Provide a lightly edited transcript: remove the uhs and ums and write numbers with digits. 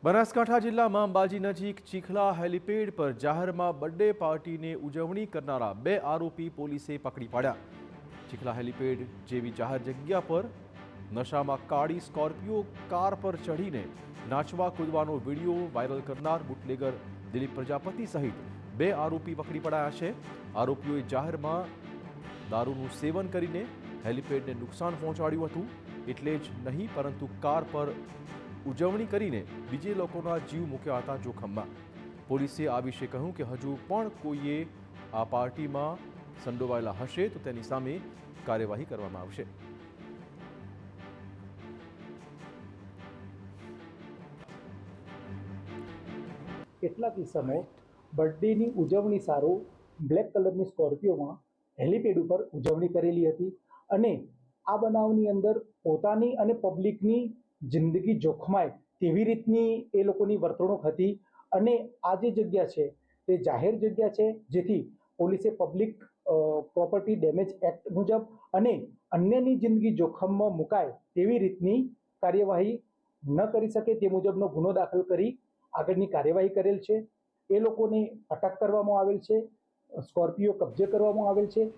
બનાસકાંઠા જિલ્લામાં અંબાજી નજીક ચીખલા હેલીપેડ પર જાહેરમાં બર્થડે પાર્ટીને ઉજવણી કરનારા 2 આરોપી પોલીસે પકડી પાડ્યા। ચીખલા હેલીપેડ જેવી જાહેર જગ્યા પર નશામાં કાળી સ્કોર્પિયો કાર પર ચઢીને નાચવા કૂદવાનો વિડીયો વાયરલ કરનાર બુટલેગર દિલીપ પ્રજાપતિ સહિત 2 આરોપી પકડી પડાયા છે। આરોપીઓએ જાહેરમાં દારૂનું સેવન કરીને હેલીપેડને નુકસાન પહોંચાડ્યું હતું, એટલે જ નહીં પરંતુ કાર પર ઉજવણી કરીને બીજે લોકોના જીવ મૂક્યા હતા જોખમમાં। પોલીસે આ વિશે કહ્યું કે હજુ પણ કોઈએ આ પાર્ટીમાં સંડોવાયેલા હશે તો તેની સામે કાર્યવાહી કરવામાં આવશે। કેટલાક કિસ્સામાં બર્થડેની ઉજવણી સારું બ્લેક કલરની સ્કોર્પિયોમાં હેલીપેડ ઉપર ઉજવણી કરેલી હતી અને આ બનાવની અંદર પોતાની અને પબ્લિકની જિંદગી જોખમાય તેવી રીતની એ લોકોની વર્તણૂક હતી અને આ જે જગ્યા છે તે જાહેર જગ્યા છે, જેથી પોલીસે પબ્લિક પ્રોપર્ટી ડેમેજ એક્ટ મુજબ અને અન્યની જિંદગી જોખમમાં મુકાય તેવી રીતની કાર્યવાહી ન કરી શકે તે મુજબનો ગુનો દાખલ કરી આગળની કાર્યવાહી કરેલ છે। એ લોકોને અટક કરવામાં આવેલ છે, સ્કોર્પિયો કબજે કરવામાં આવેલ છે